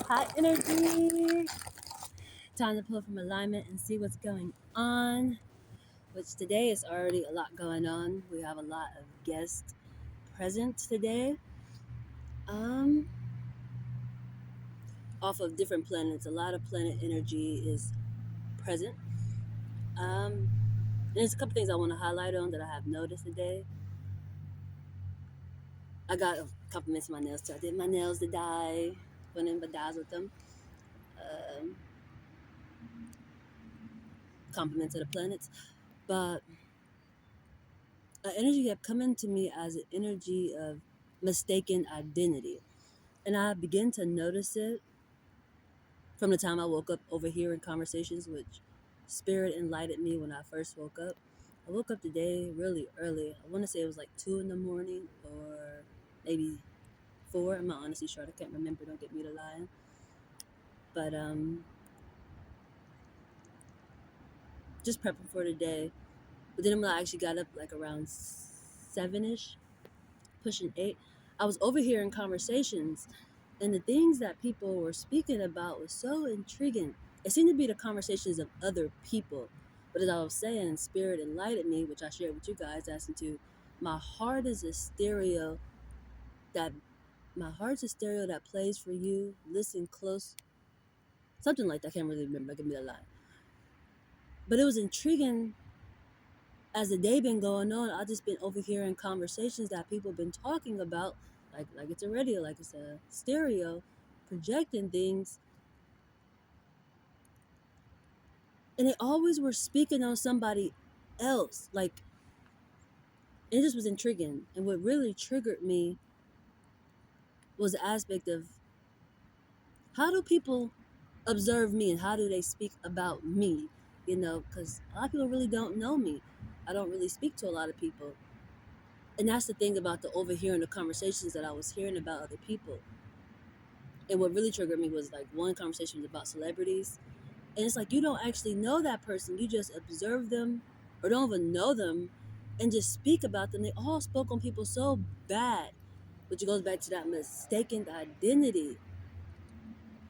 high energy. Time to pull from alignment and see what's going on. Which today is already a lot going on. We have a lot of guests present today. Um, Off of different planets. A lot of planet energy is present. Um, and there's a couple things I want to highlight on that I have noticed today. I got compliments on my nails too. I did my nails to dye, went in bedazzled them. Um, Compliments to the planets. But energy kept coming to me as an energy of mistaken identity. And I began to notice it from the time I woke up overhearing conversations, which spirit enlightened me when I first woke up. I woke up today really early. I want to say it was like 2 in the morning or maybe 4. I'm not honestly sure. I can't remember. Don't get me to lying. But just prepping for the day. But then when I actually got up like around 7ish, pushing 8, I was overhearing conversations, and the things that people were speaking about was so intriguing. It seemed to be the conversations of other people. But as I was saying, Spirit enlightened me, which I shared with you guys, asking to, my heart is a stereo that my heart's a stereo that plays for you. Listen close. Something like that. I can't really remember. Give me the line. But it was intriguing as the day been going on. I just been overhearing conversations that people been talking about, like it's a radio, like it's a stereo, projecting things, and they always were speaking on somebody else. Like, it just was intriguing. And what really triggered me was the aspect of, how do people observe me and how do they speak about me? Because a lot of people really don't know me. I don't really speak to a lot of people. And that's the thing about the overhearing the conversations that I was hearing about other people. And what really triggered me was like one conversation was about celebrities. And it's like, you don't actually know that person. You just observe them or don't even know them and just speak about them. They all spoke on people so bad, which goes back to that mistaken identity.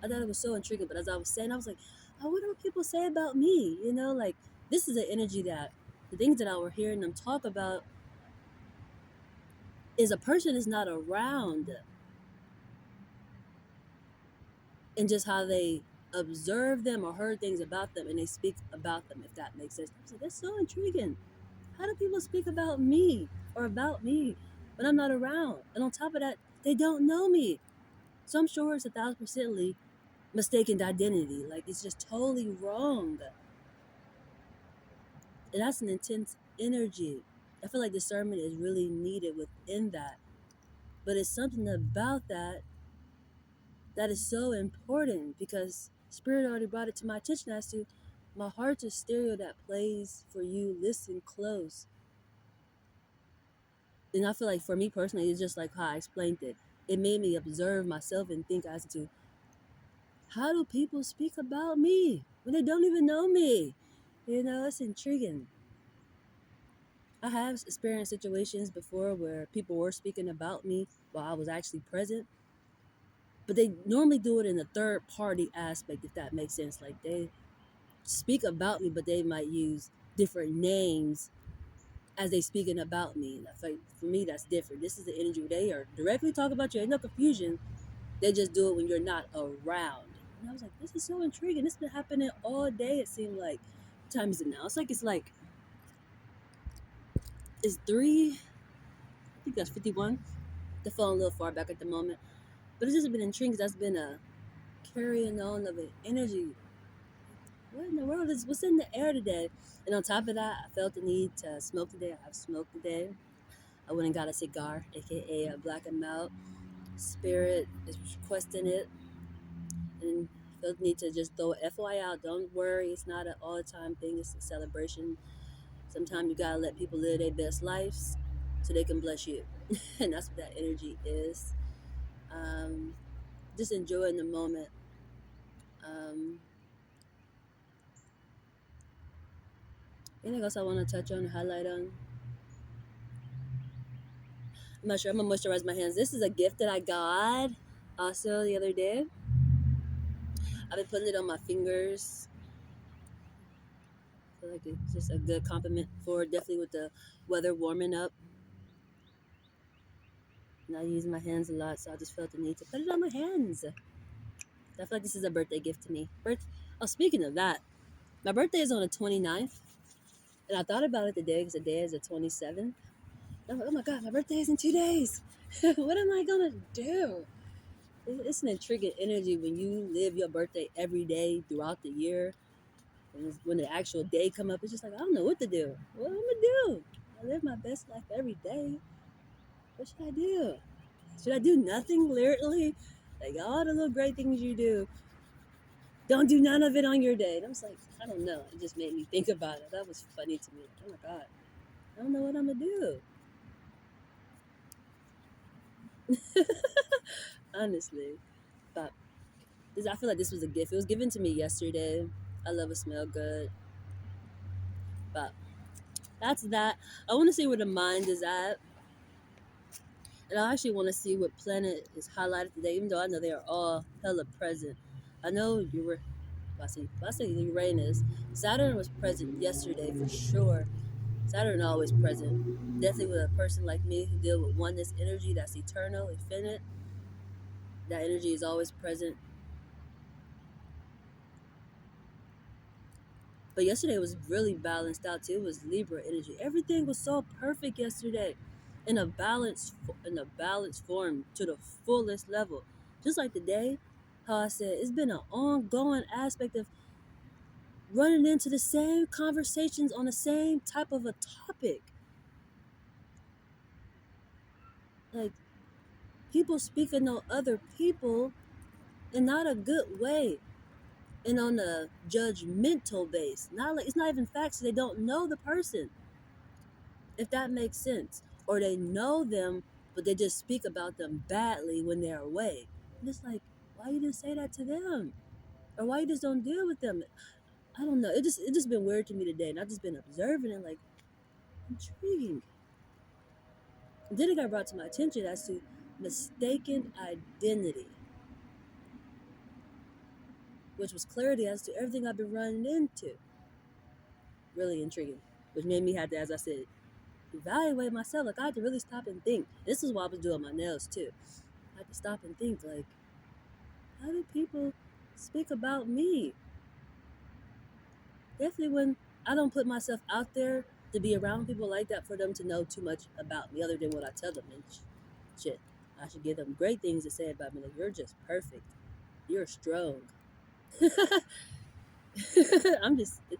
I thought it was so intriguing. But as I was saying, I was like, I wonder what people say about me. Like, this is an energy that the things that I were hearing them talk about is a person is not around, and just how they observe them or heard things about them and they speak about them, if that makes sense. I was like, that's so intriguing. How do people speak about me or about me when I'm not around? And on top of that, they don't know me. So I'm sure it's 1,000% mistaken identity. Like, it's just totally wrong. And that's an intense energy. I feel like discernment is really needed within that. But it's something about that is so important, because Spirit already brought it to my attention as to, my heart's a stereo that plays for you. Listen close. And I feel like for me personally, it's just like how I explained it. It made me observe myself and think as to, how do people speak about me when they don't even know me? It's intriguing. I have experienced situations before where people were speaking about me while I was actually present, but they normally do it in a third party aspect, if that makes sense. Like, they speak about me, but they might use different names as they speaking about me. That's like, for me, that's different. This is the energy where they are directly talking about you. Ain't no confusion. They just do it when you're not around. And I was like, this is so intriguing. This been happening all day. It seemed like, what time is it now? It's 3. I think that's 51. The phone a little far back at the moment, but it's just been intriguing. That's been a carrying on of an energy. What in the world is what's in the air today? And on top of that, I felt the need to smoke today. I have smoked today. I went and got a cigar, aka a Black and Mild. Spirit is requesting it, and felt the need to just throw a FYI out. Don't worry, it's not an all the time thing. It's a celebration. Sometimes you gotta let people live their best lives so they can bless you, and that's what that energy is. Um, just enjoying the moment. Um, Anything else I want to touch on and highlight on? I'm not sure. I'm gonna moisturize my hands. This is a gift that I got also the other day. I've been putting it on my fingers. I feel like it's just a good compliment for definitely with the weather warming up. Not using my hands a lot, so I just felt the need to put it on my hands. I feel like this is a birthday gift to me. Oh, speaking of that, my birthday is on the 29th, and I thought about it today because the day is the 27th. I'm like, oh my god, my birthday is in 2 days. What am I gonna do? It's an intriguing energy when you live your birthday every day throughout the year. And when the actual day come up, it's just like, I don't know what to do. What am I gonna do? I live my best life every day. What should I do? Should I do nothing literally? Like all the little great things you do, don't do none of it on your day. And I'm just like, I don't know. It just made me think about it. That was funny to me. Oh my god, I don't know what I'm gonna do. Honestly, but I feel like this was a gift. It was given to me yesterday. I love a smell good, but that's that. I want to see where the mind is at, and I actually want to see what planet is highlighted today. Even though I know they are all hella present. I know you were. I say Uranus. Saturn was present yesterday for sure. Saturn always present. Definitely with a person like me who deal with oneness energy that's eternal, infinite. That energy is always present. But yesterday was really balanced out too. It was Libra energy. Everything was so perfect yesterday, in a balanced form to the fullest level. Just like today, how I said it's been an ongoing aspect of running into the same conversations on the same type of a topic. Like people speaking on other people in not a good way and on a judgmental base. Not like it's not even facts. They don't know the person, if that makes sense, or they know them, but they just speak about them badly when they're away. And it's like, why you didn't say that to them, or why you just don't deal with them? I don't know. It just been weird to me today, and I've just been observing it, like intriguing. And then it got brought to my attention as to mistaken identity, which was clarity as to everything I've been running into. Really intriguing, which made me have to, as I said, evaluate myself. Like I had to really stop and think. This is why I was doing my nails too. I had to stop and think, like, how do people speak about me? Definitely when I don't put myself out there to be around people like that for them to know too much about me other than what I tell them and shit. I should give them great things to say about me. Like, you're just perfect. You're strong. It's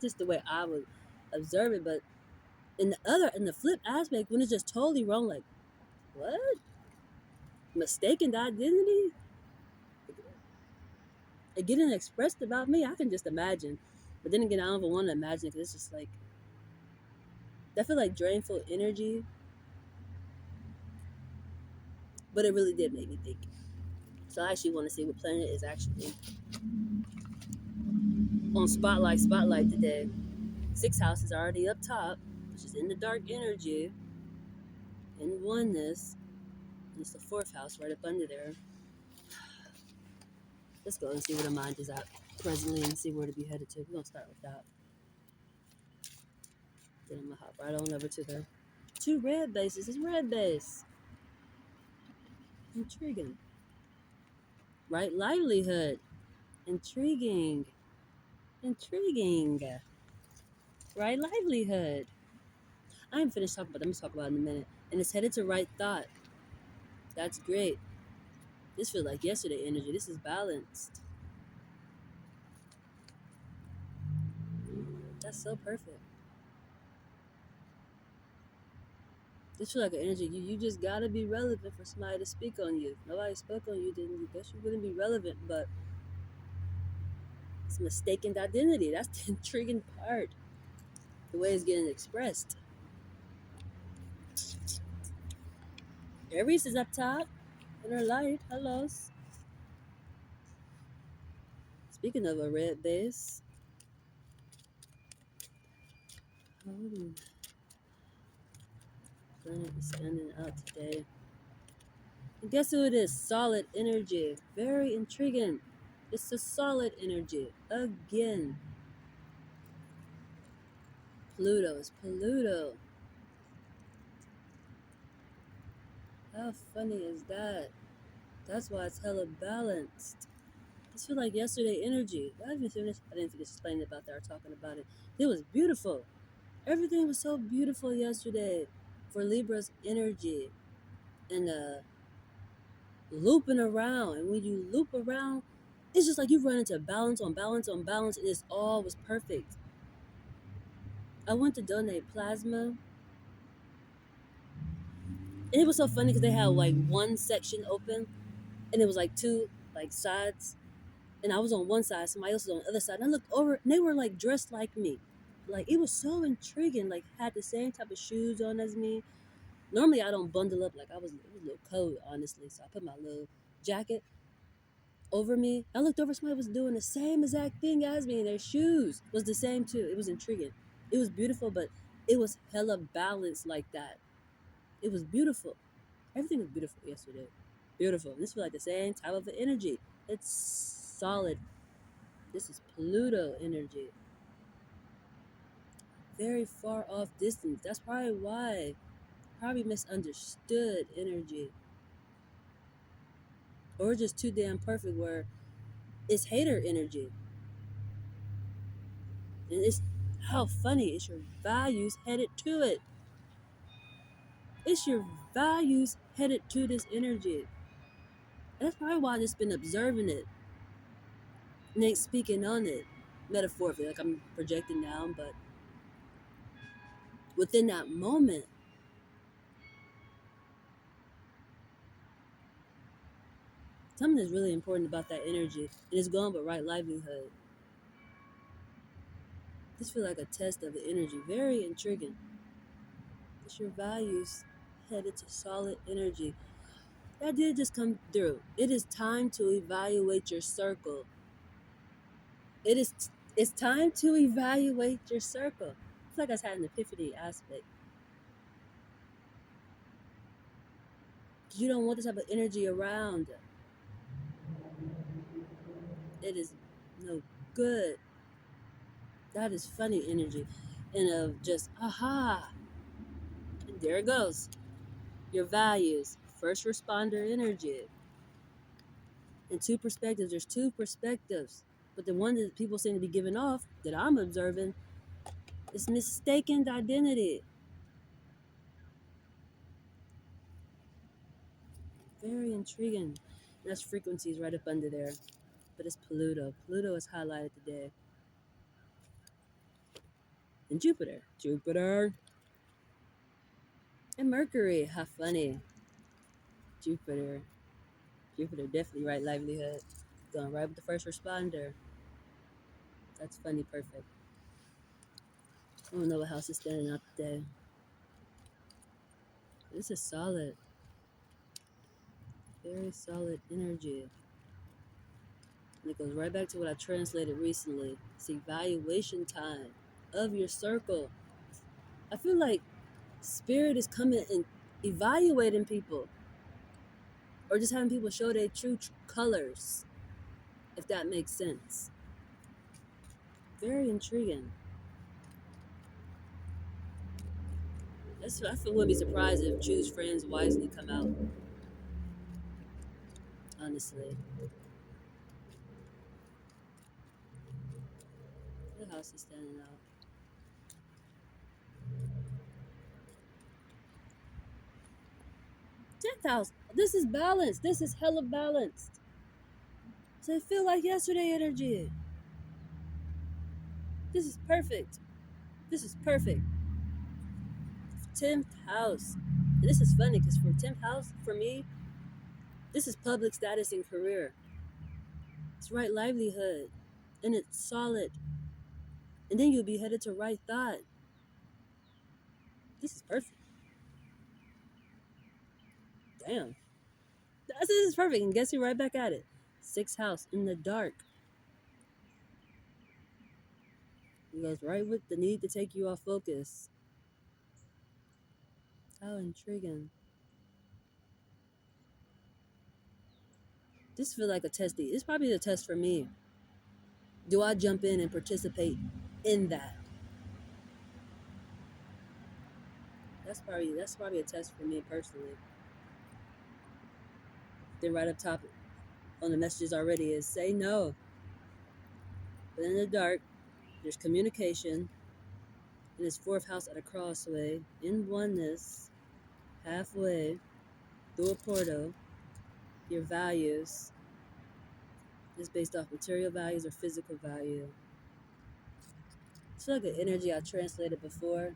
just the way I would observe it. But in the flip aspect, when it's just totally wrong, like, what? Mistaken identity? It getting expressed about me, I can just imagine. But then again, I don't even want to imagine because it's just like, I feel like drainful energy, but it really did make me think. So I actually want to see what planet is actually on Spotlight today. Sixth house is already up top, which is in the dark energy, in oneness. And it's the fourth house right up under there. Let's go and see where the mind is at presently and see where to be headed to. We're going to start with that. Then I'm going to hop right on over to the two red bases. It's red base. Intriguing. Right livelihood. Intriguing. Intriguing. Right livelihood. I ain't finished talking about it. I'm going to talk about it in a minute. And it's headed to right thought. That's great. This feels like yesterday energy. This is balanced. That's so perfect. This feels like an energy. You just gotta be relevant for somebody to speak on you. If nobody spoke on you, then you guess you wouldn't be relevant. But it's mistaken identity. That's the intriguing part. The way it's getting expressed. Aries is up top in her light. Hello. Speaking of a red base. Oh, planet is standing out today. And guess who it is? Solid energy. Very intriguing. It's a solid energy. Again, Pluto is Pluto. How funny is that? That's why it's hella balanced. This feel like yesterday energy. I didn't finish. I didn't finish explaining about that or talking about it. It was beautiful. Everything was so beautiful yesterday for Libra's energy and looping around. And when you loop around, it's just like you run into balance on balance on balance, and it's all was perfect. I went to donate plasma, and it was so funny because they had like one section open, and it was like two like sides, and I was on one side, somebody else was on the other side. And I looked over, and they were like dressed like me. Like it was so intriguing. Like had the same type of shoes on as me. Normally I don't bundle up. Like it was a little cold, honestly. So I put my little jacket over me. I looked over, somebody was doing the same exact thing as me, and their shoes was the same too. It was intriguing. It was beautiful, but it was hella balanced like that. It was beautiful. Everything was beautiful yesterday. Beautiful. This feels like the same type of energy. It's solid. This is Pluto energy. Very far off distance. That's probably why. Probably misunderstood energy. Or just too damn perfect where it's hater energy. And it's how funny. It's your values headed to it. It's your values headed to this energy. And that's probably why I just been observing it. And ain't speaking on it metaphorically, like I'm projecting now, but within that moment, something is really important about that energy. And it's going but right livelihood. This feels like a test of the energy. Very intriguing. It's your values headed to solid energy. That did just come through. It is time to evaluate your circle. It is it's time to evaluate your circle. It's like I had an epiphany aspect. You don't want this type of energy around. It is no good. That is funny energy. And of just aha. And there it goes. Your values. First responder energy. And two perspectives. There's two perspectives. But the one that people seem to be giving off that I'm observing is mistaken identity. Very intriguing. That's frequencies right up under there. But it's Pluto. Pluto is highlighted today. And Jupiter. Jupiter. And Mercury. How funny. Jupiter. Jupiter definitely right livelihood. Going right with the first responder. That's funny, perfect. I don't know what house is standing out today. This is solid. Very solid energy. And it goes right back to what I translated recently. It's evaluation time of your circle. I feel like spirit is coming and evaluating people or just having people show their true colors, if that makes sense. Very intriguing. I wouldn't be surprised if choose friends wisely come out, honestly. The house is standing out. 10,000. This is balanced. This is hella balanced. So it feel like yesterday energy. This is perfect. This is perfect. 10th house. And this is funny because for 10th house, for me, this is public status and career. It's right livelihood. And it's solid. And then you'll be headed to right thought. This is perfect. Damn. This is perfect. And guess you're right back at it. 6th house in the dark. It goes right with the need to take you off focus. How intriguing. This feels like a testy. It's probably a test for me. Do I jump in and participate in that? That's probably a test for me personally. Then right up top on the messages already is say no. But in the dark, there's communication in his fourth house at a crossway, in oneness, halfway, through a portal, your values is based off material values or physical value. It's like an energy I translated before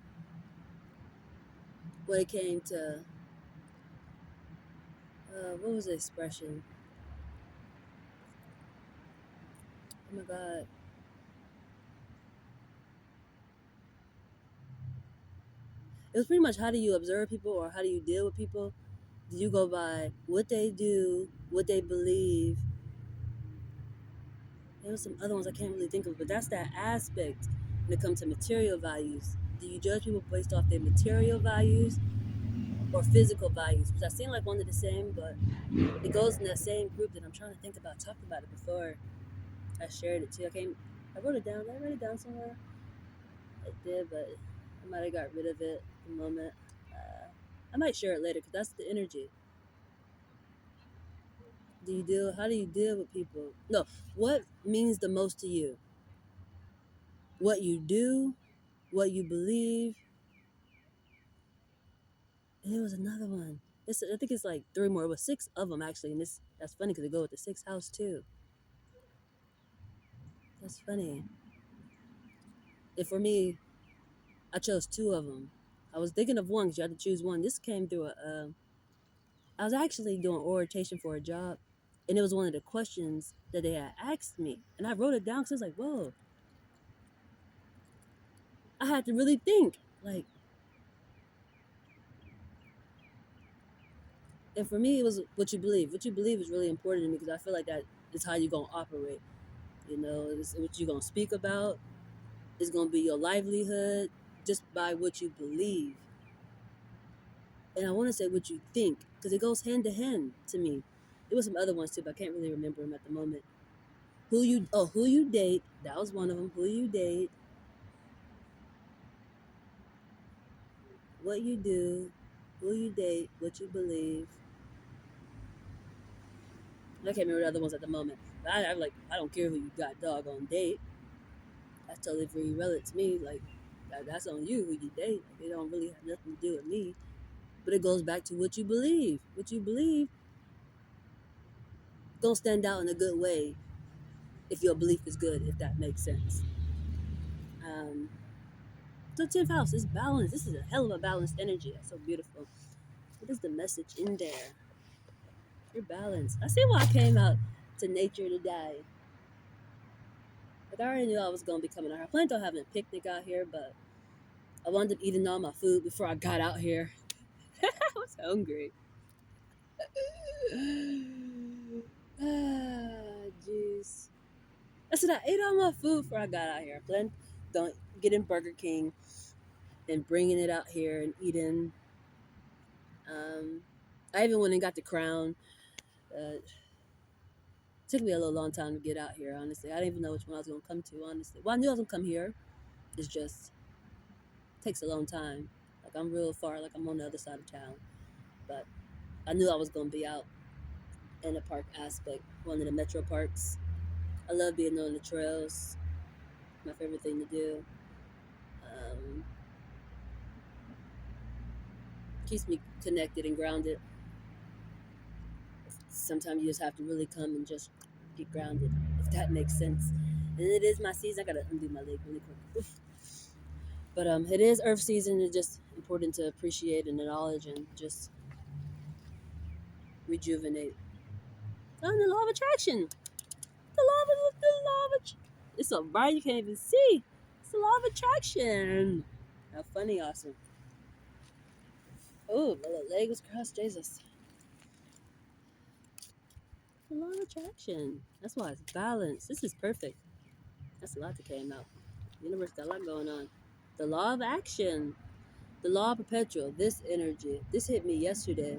when it came to, what was the expression? Oh my God. It was pretty much how do you observe people or how do you deal with people? Do you go by what they do, what they believe? There was some other ones I can't really think of, but that's that aspect when it comes to material values. Do you judge people based off their material values or physical values? Because I seem like one of the same, but it goes in that same group that I'm trying to think about. Talked about it before. I shared it too. I wrote it down. Did I write it down somewhere? I did, but I might have got rid of it at the moment. I might share it later because that's the energy. How do you deal with people? No, what means the most to you? What you do, what you believe. And there was another one. I think it's like three more. It was six of them actually, and that's funny because they go with the sixth house too. That's funny. And for me, I chose two of them. I was thinking of one because you had to choose one. This came through I was actually doing orientation for a job, and it was one of the questions that they had asked me, and I wrote it down because I was like, "Whoa!" I had to really think. Like, and for me, it was what you believe. What you believe is really important to me because I feel like that is how you're gonna operate. You know, it's what you're gonna speak about. It's gonna be your livelihood just by what you believe. And I want to say what you think because it goes hand to hand to me. There was some other ones too, but I can't really remember them at the moment. Who you date? That was one of them. Who you date? What you do? Who you date? What you believe? I can't remember the other ones at the moment. But I'm like, I don't care who you got dog on date. That's totally free relevant to me. Like, that's on you who you date. Like, it don't really have nothing to do with me. But it goes back to what you believe. What you believe don't stand out in a good way if your belief is good, if that makes sense. Um, so 10th house is balance. This is a hell of a balanced energy. That's so beautiful. What is the message in there? You're balanced. I see why I came out to nature today. Like I already knew I was gonna be coming out here. I planned on having a picnic out here, but I wound up eating all my food before I got out here. I was hungry. Ah, jeez. I said I ate all my food before I got out here. I planned on getting Burger King and bringing it out here and eating. Um, I even went and got the crown. It took me a little long time to get out here, honestly. I didn't even know which one I was going to come to, honestly. Well, I knew I was going to come here. It's just takes a long time. Like, I'm real far, like, I'm on the other side of town. But I knew I was going to be out in the park aspect, one of the metro parks. I love being on the trails. My favorite thing to do. Um, keeps me connected and grounded. Sometimes you just have to really come and just get grounded, if that makes sense. And it is my season. I gotta undo my leg really quick. Oof. But it is Earth season. It's just important to appreciate and acknowledge and just rejuvenate. Oh, and the law of attraction. The law of it's so bright you can't even see. It's the law of attraction. How funny, awesome. Oh, my little leg was crossed. Jesus. The law of attraction. That's why it's balanced. This is perfect. That's a lot that came out. The universe got a lot going on. The law of action. The law of perpetual. This energy. This hit me yesterday.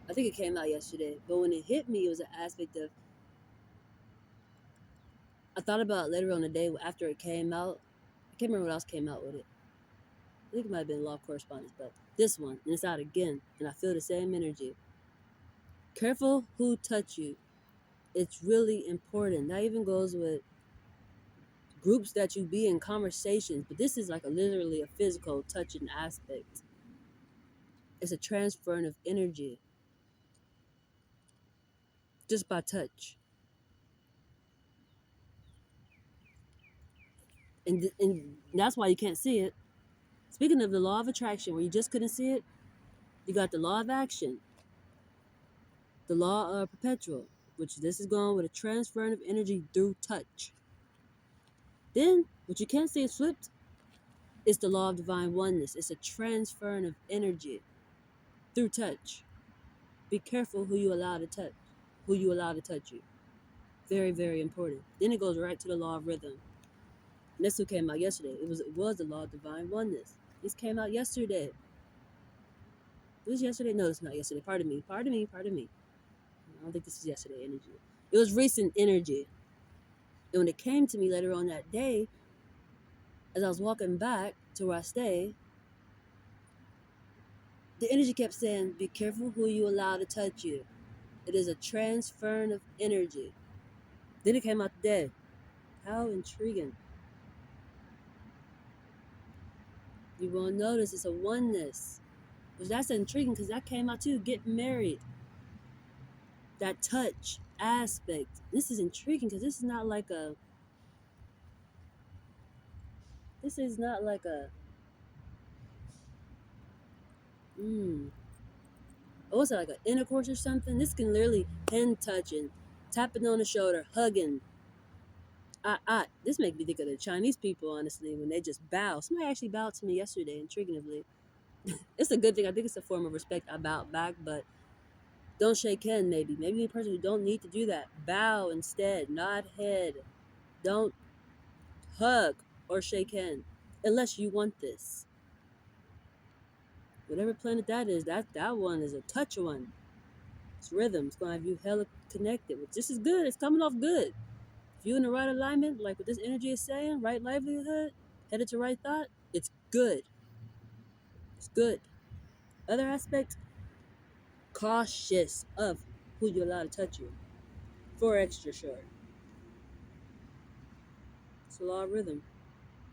I think it came out yesterday, but when it hit me, it was an aspect of, I thought about it later on the day after it came out. I can't remember what else came out with it. I think it might have been Law of Correspondence, but this one, and it's out again, and I feel the same energy. Careful who touch you. It's really important. That even goes with groups that you be in, conversations, but this is like literally a physical touching aspect. It's a transferring of energy just by touch. And that's why you can't see it. Speaking of the law of attraction, where you just couldn't see it, you got the law of action, the law of perpetual, which this is going with a transferring of energy through touch. Then, what you can't see is flipped, is the law of divine oneness. It's a transferring of energy through touch. Be careful who you allow to touch, who you allow to touch you. Very, very important. Then it goes right to the law of rhythm. And this one came out yesterday. It was the law of divine oneness. This came out yesterday. It was yesterday? No, it's not yesterday. Pardon me. Pardon me. Pardon me. I don't think this is yesterday energy. It was recent energy. And when it came to me later on that day, as I was walking back to where I stay, the energy kept saying, be careful who you allow to touch you. It is a transferring of energy. Then it came out today. How intriguing. You will notice it's a oneness. Which that's intriguing because that came out too. Get married. That touch aspect. This is intriguing because this is not like a. This is not like a. What's it, like an intercourse or something? This can literally hand touching, tapping on the shoulder, hugging. This makes me think of the Chinese people, honestly, when they just bow. Somebody actually bowed to me yesterday, intriguingly. It's a good thing. I think it's a form of respect. I bowed back, but don't shake hand, maybe. Maybe you're a person who don't need to do that. Bow instead, nod head. Don't hug or shake hand unless you want this. Whatever planet that is, that one is a touch one. It's rhythm. It's gonna have you hella connected. Which this is good. It's coming off good. If you in the right alignment, like what this energy is saying, right livelihood, headed to right thought, it's good. It's good. Other aspect, cautious of who you allow to touch you. For extra short. It's a law of rhythm.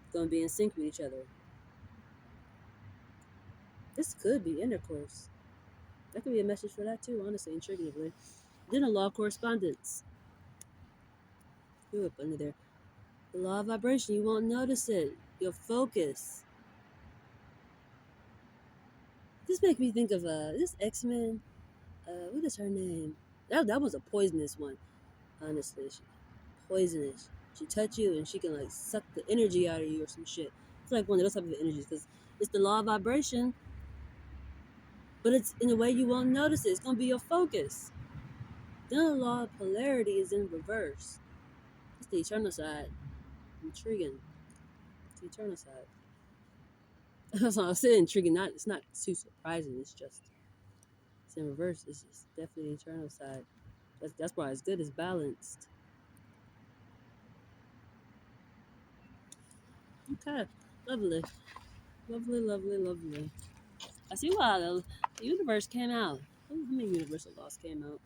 It's gonna be in sync with each other. This could be intercourse. That could be a message for that too, honestly, intriguingly. Then a law of correspondence. Ooh, up under there. The law of vibration, you won't notice it. You'll focus. This makes me think of this X-Men. What is her name? That was a poisonous one, honestly. Poisonous. She touch you and she can like suck the energy out of you or some shit. It's like one of those type of energies because it's the law of vibration, but it's in a way you won't notice it. It's gonna be your focus. Then the law of polarity is in reverse. It's the eternal side. Intriguing. It's the eternal side. That's why I said intriguing. It's not too surprising. It's in reverse. It's definitely the eternal side. That's why it's good. It's balanced. Okay, lovely, lovely, lovely, lovely. I see why the universe came out. How many universal laws came out?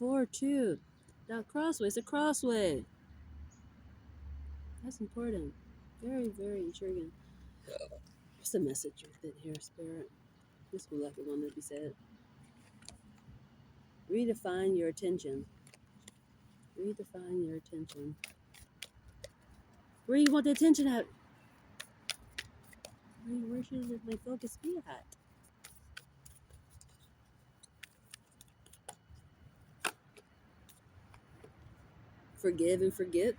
4-2. Now crossway. It's a crossway. That's important. Very, very intriguing. What's the message within here, Spirit? This will like it one to be said. Redefine your attention. Redefine your attention. Where you want the attention at? Where should my focus be at? Forgive and forget.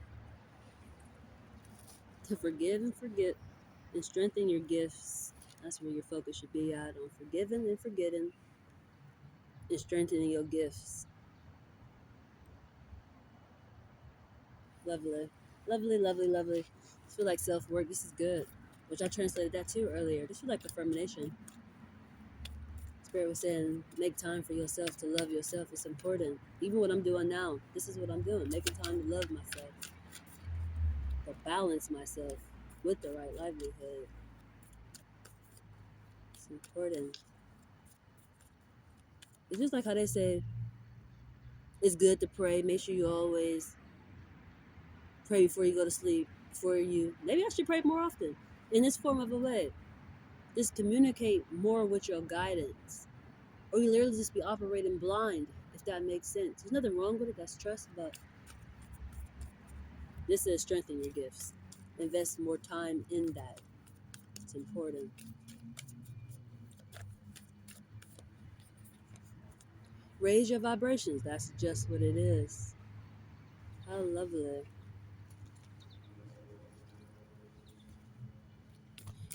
To forgive and forget and strengthen your gifts. That's where your focus should be at, on forgiving and forgetting and strengthening your gifts. Lovely. Lovely, lovely, lovely. This feel like self-work. This is good. Which I translated that too earlier. This feel like affirmation. Spirit was saying, make time for yourself to love yourself. It's important. Even what I'm doing now, this is what I'm doing, making time to love myself, to balance myself with the right livelihood. It's important. It's just like how they say it's good to pray. Make sure you always pray before you go to sleep. Before you, maybe I should pray more often in this form of a way. Just communicate more with your guidance, or you literally just be operating blind, if that makes sense. There's nothing wrong with it. That's trust, but this is strengthen your gifts. Invest more time in that. It's important. Raise your vibrations. That's just what it is. How lovely.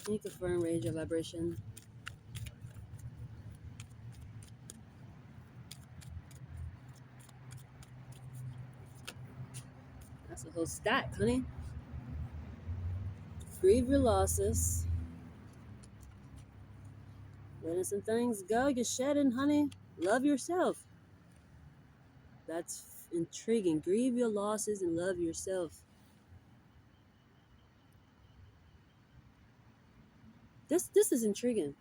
Can you confirm raise your vibration? That's a whole stack, honey. Grieve your losses. Letting some things go. You're shedding, honey. Love yourself. That's intriguing. Grieve your losses and love yourself. This is intriguing.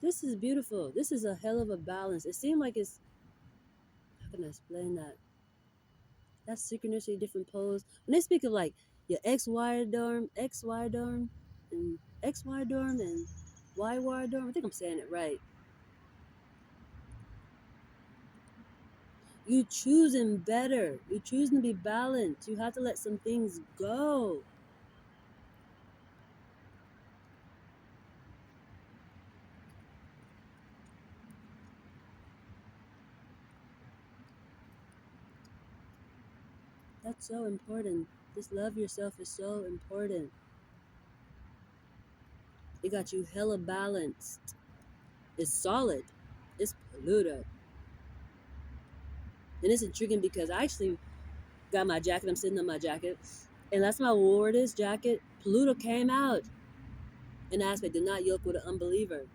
This is beautiful. This is a hell of a balance. It seemed like it's, how can I explain that? That's synchronicity, different poles. When they speak of like your XY dorm, XY dorm, and XY dorm and YY dorm, I think I'm saying it right. You choosing better. You choosing to be balanced. You have to let some things go. That's so important. Just love yourself is so important. It got you hella balanced. It's solid. It's Pluto. And it's intriguing because I actually got my jacket. I'm sitting on my jacket. And last time I wore this jacket, Pluto came out. An aspect, do not yoke with an unbeliever.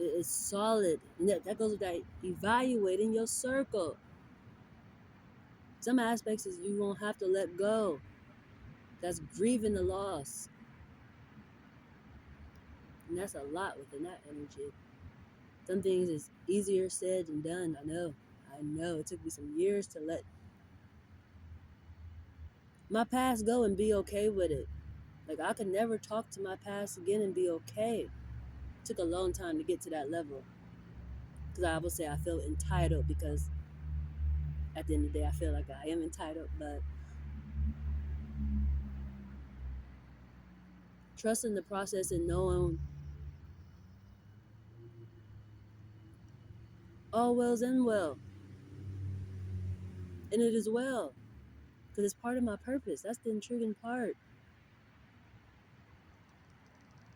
It is solid. And that goes with that evaluating your circle. Some aspects is you won't have to let go. That's grieving the loss. And that's a lot within that energy. Some things is easier said than done. I know. I know. It took me some years to let my past go and be okay with it. Like I could never talk to my past again and be okay. It took a long time to get to that level. Because I would say I feel entitled because at the end of the day I feel like I am entitled, but trusting the process and knowing all wells and well. And it is well. Because it's part of my purpose. That's the intriguing part.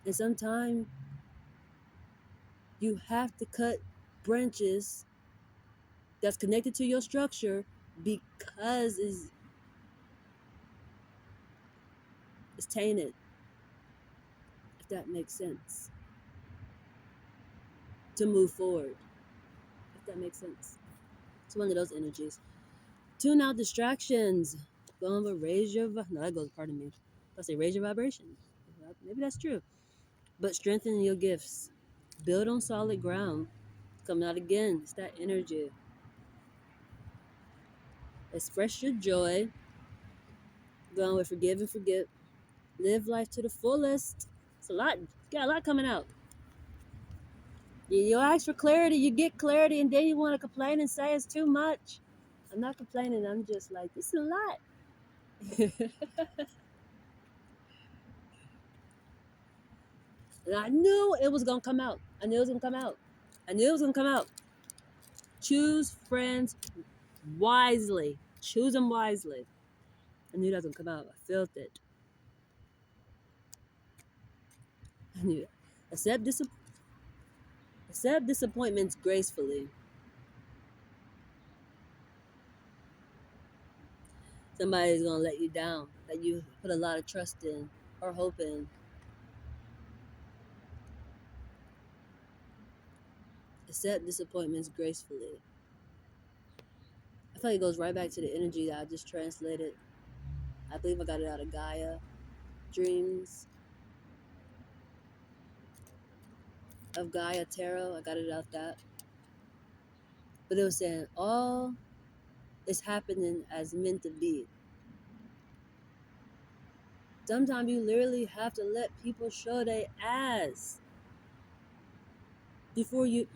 And sometimes you have to cut branches that's connected to your structure because it's tainted, if that makes sense. To move forward, if that makes sense. It's one of those energies. Tune out distractions. Go over, raise your, no, that goes, pardon me. I say raise your vibration. Maybe that's true. But strengthen your gifts. Build on solid ground. Coming out again. It's that energy. Express your joy. Going with forgive and forget. Live life to the fullest. It's a lot. You got a lot coming out. You ask for clarity, you get clarity, and then you want to complain and say it's too much. I'm not complaining. I'm just like, this is a lot. And I knew it was going to come out. I knew it was going to come out. I knew it was going to come out. Choose friends wisely. Choose them wisely. I knew that was going to come out. I felt it. I knew that. Accept disappointments gracefully. Somebody's going to let you down that you put a lot of trust in or hope in. Accept disappointments gracefully. I feel like it goes right back to the energy that I just translated. I believe I got it out of Gaia. Dreams of Gaia Tarot. I got it out that. But it was saying all is happening as meant to be. Sometimes you literally have to let people show their ass before you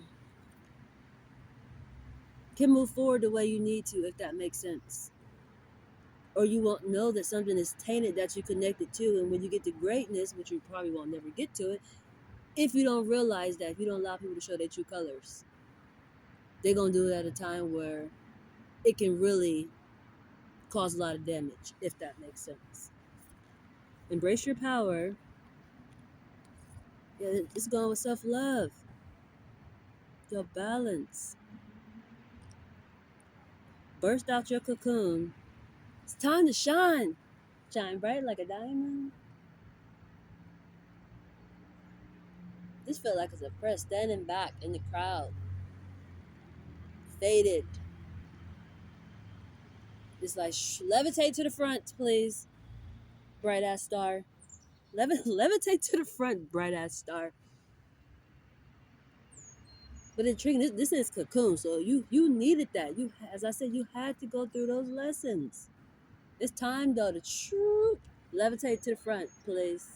can move forward the way you need to, if that makes sense. Or you won't know that something is tainted that you connected to. And when you get to greatness, which you probably won't never get to it, if you don't realize that, if you don't allow people to show their true colors, they're going to do it at a time where it can really cause a lot of damage, if that makes sense. Embrace your power. Yeah, it's going with self-love, your balance. Burst out your cocoon. It's time to shine. Shine bright like a diamond. This felt like a suppressed, standing back in the crowd. Faded. It's like, levitate to the front, please. Bright ass star. Levitate to the front, bright ass star. But intriguing, this is cocoon, so you needed that. You, as I said, you had to go through those lessons. It's time though to levitate to the front, please.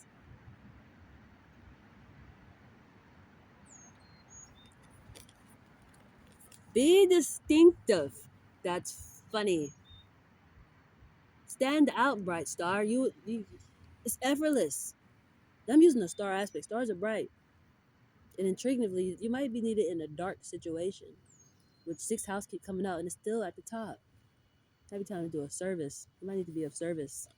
Be distinctive. That's funny. Stand out, bright star. You it's effortless. I'm using the star aspect. Stars are bright. And intriguingly, you might be needed in a dark situation. With sixth house keep coming out and it's still at the top. Every time to do a service. You might need to be of service.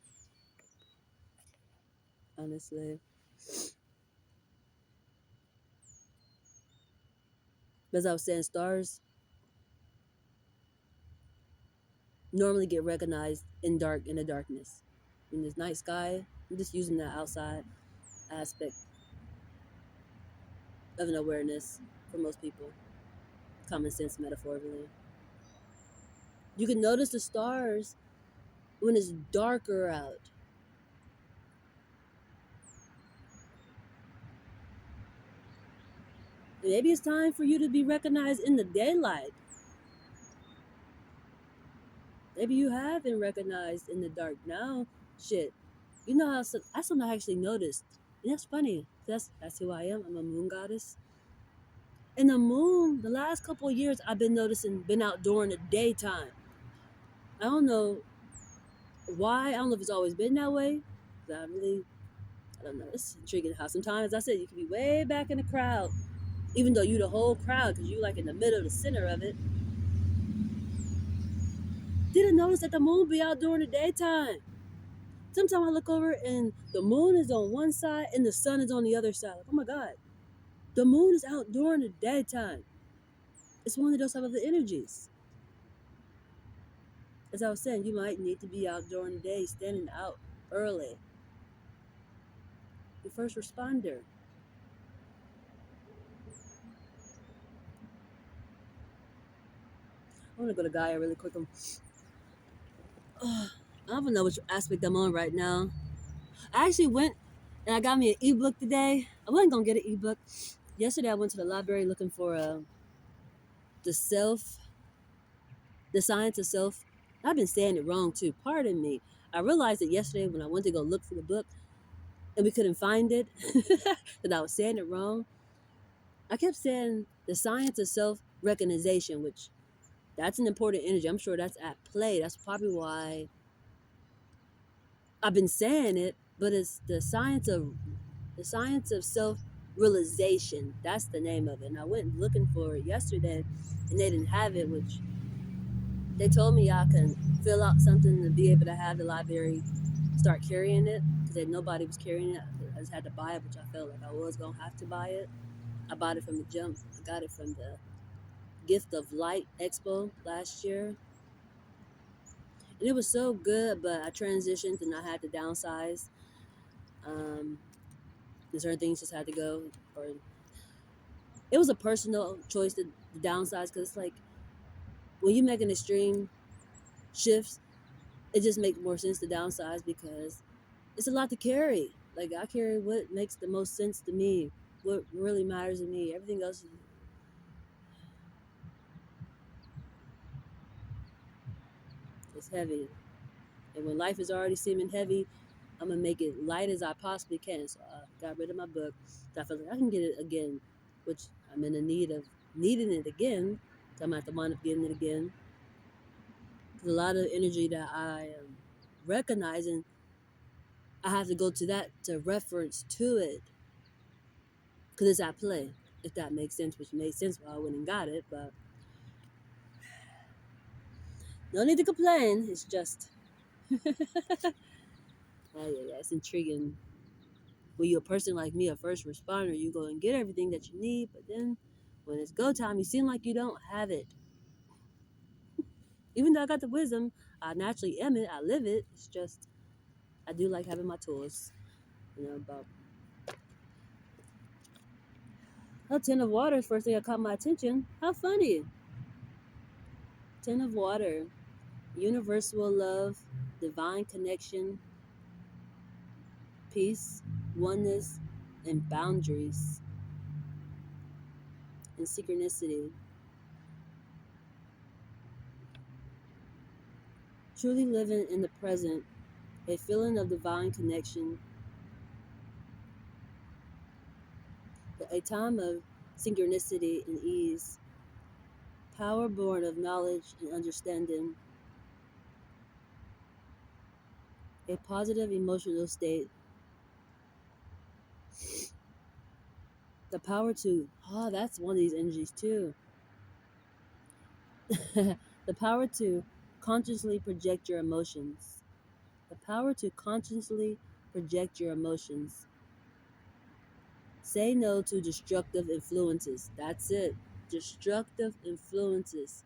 Honestly. But as I was saying, stars normally get recognized in the darkness. In this night sky, I'm just using that outside aspect of an awareness for most people. Common sense metaphorically. You can notice the stars when it's darker out. Maybe it's time for you to be recognized in the daylight. Maybe you have been recognized in the dark. Now, shit. You know how that's something I actually noticed. And that's funny. That's who I am. I'm a moon goddess. And the moon, the last couple of years I've been noticing been out during the daytime. I don't know why. I don't know if it's always been that way. I don't know. It's intriguing how sometimes, as I said, you can be way back in the crowd, even though you the whole crowd, because you like in the middle, the center of it. Didn't notice that the moon be out during the daytime. Sometimes I look over and the moon is on one side and the sun is on the other side. Like, oh my God, the moon is out during the daytime. It's one of those type of energies. As I was saying, you might need to be out during the day, standing out early. The first responder. I want to go to Gaia really quick. I don't even know which aspect I'm on right now. I actually went and I got me an ebook today. I wasn't gonna get an ebook. Yesterday I went to the library looking for the self, the science of self. I've been saying it wrong too. Pardon me. I realized it yesterday when I went to go look for the book and we couldn't find it that I was saying it wrong. I kept saying the science of self recognition, which that's an important energy. I'm sure that's at play. That's probably why I've been saying it, but it's the science of self realization. That's the name of it. And I went looking for it yesterday and they didn't have it, which they told me I can fill out something to be able to have the library start carrying it because nobody was carrying it. I just had to buy it, which I felt like I was going to have to buy it. I bought it from the jump. I got it from the Gift of Light Expo last year. And it was so good, but I transitioned and I had to downsize. And certain things just had to go. Or it was a personal choice to downsize because it's like when you make an extreme shifts, it just makes more sense to downsize because it's a lot to carry. Like I carry what makes the most sense to me, what really matters to me. Everything else is heavy. And when life is already seeming heavy, I'm gonna make it light as I possibly can. So I got rid of my book. So I feel like I can get it again, which I'm in the need of needing it again. So I'm gonna have to wind up getting it again. Because a lot of energy that I am recognizing, I have to go to that to reference to it. Because it's at play, if that makes sense, which made sense why I went and got it. But no need to complain. It's just, yeah, it's intriguing. When you're a person like me, a first responder, you go and get everything that you need, but then when it's go time, you seem like you don't have it. Even though I got the wisdom, I naturally am it, I live it. It's just, I do like having my tools, but a tin of water is first thing that caught my attention. How funny. Tin of water, universal love, divine connection, peace, oneness, and boundaries, and synchronicity. Truly living in the present, a feeling of divine connection, a time of synchronicity and ease, power born of knowledge and understanding, a positive emotional state, the power to, that's one of these energies too, the power to consciously project your emotions, the power to consciously project your emotions. Say no to destructive influences. That's it. Destructive influences.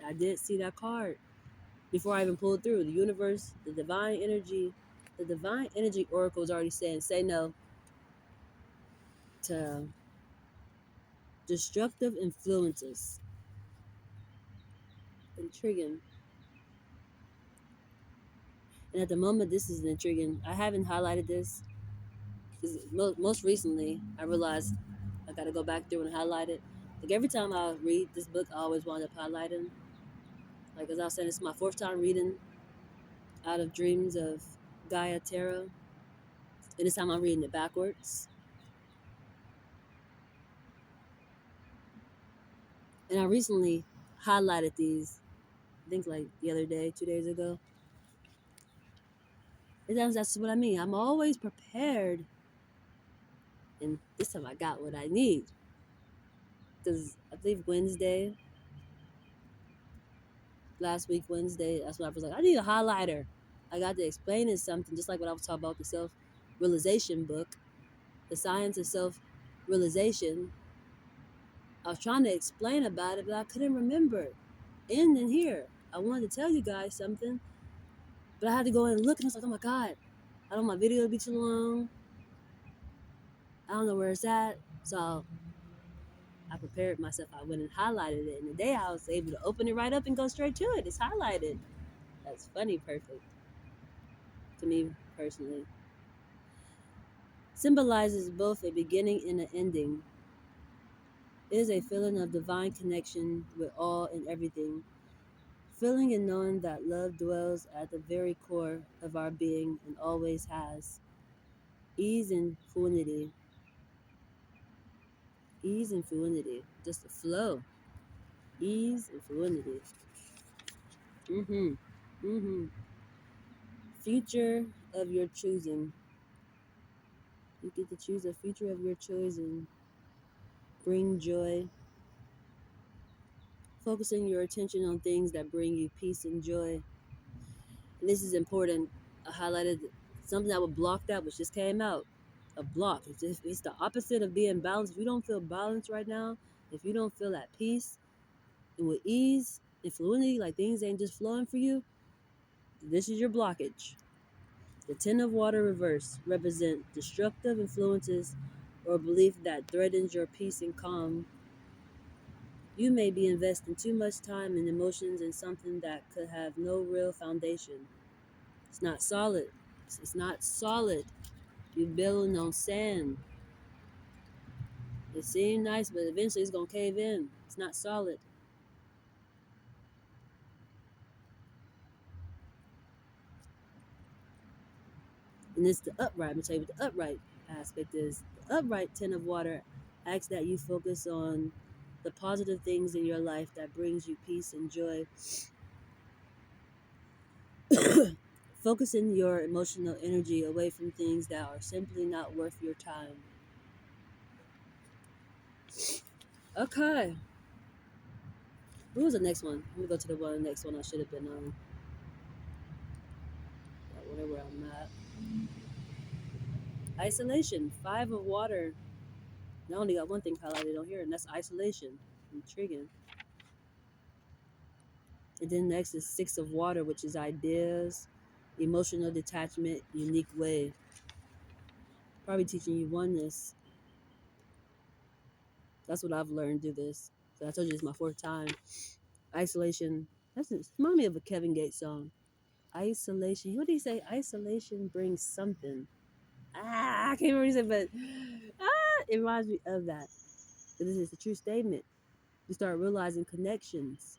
I did see that card before I even pulled through. The universe, the divine energy oracle is already saying, say no to destructive influences. Intriguing. And at the moment, this is intriguing. I haven't highlighted this because most recently I realized I got to go back through and highlight it. Like every time I read this book, I always wind up highlighting. Like as I was saying, it's my fourth time reading Out of Dreams of Gaia Terra, and this time I'm reading it backwards. And I recently highlighted these, I think like the other day, 2 days ago. And that's what I mean. I'm always prepared, and this time I got what I need. Because I believe last week Wednesday, that's when I was like, I need a highlighter. I got to explain it something, just like what I was talking about the self realization book, the science of self realization. I was trying to explain about it, but I couldn't remember. In here, I wanted to tell you guys something, but I had to go and look, and I was like, oh my God, I don't want my video to be too long. I don't know where it's at. So I prepared myself. I went and highlighted it. And the day I was able to open it right up and go straight to it. It's highlighted. That's funny, perfect to me personally. Symbolizes both a beginning and an ending. It is a feeling of divine connection with all and everything. Feeling and knowing that love dwells at the very core of our being and always has. Ease and fluidity. Ease and fluidity. Just the flow. Ease and fluidity. Mm-hmm. Mm-hmm. Future of your choosing. You get to choose a future of your choosing. Bring joy. Focusing your attention on things that bring you peace and joy. And this is important. I highlighted something that would block that, which just came out. A block. It's the opposite of being balanced. If you don't feel balanced right now, if you don't feel at peace and with ease and fluidity, like things ain't just flowing for you, this is your blockage. The Ten of Water reverse represent destructive influences or a belief that threatens your peace and calm, you may be investing too much time and emotions in something that could have no real foundation. It's not solid. It's not solid. You're building on sand. It seems nice, but eventually it's gonna cave in. It's not solid. And it's the upright. I'm gonna tell you what the upright aspect is. The upright ten of water asks that you focus on the positive things in your life that brings you peace and joy. Focusing your emotional energy away from things that are simply not worth your time. Okay. What was the next one? Let me go to the next one I should have been on. Whatever I'm at. Isolation. Five of water. I only got one thing highlighted on here, and that's isolation. Intriguing. And then next is six of water, which is ideas, emotional detachment, unique way. Probably teaching you oneness. That's what I've learned through this. So I told you it's my fourth time. Isolation. That's it reminds me of a Kevin Gates song. Isolation. What did he say? Isolation brings something. I can't remember what he said, but it reminds me of that. But this is a true statement. You start realizing connections.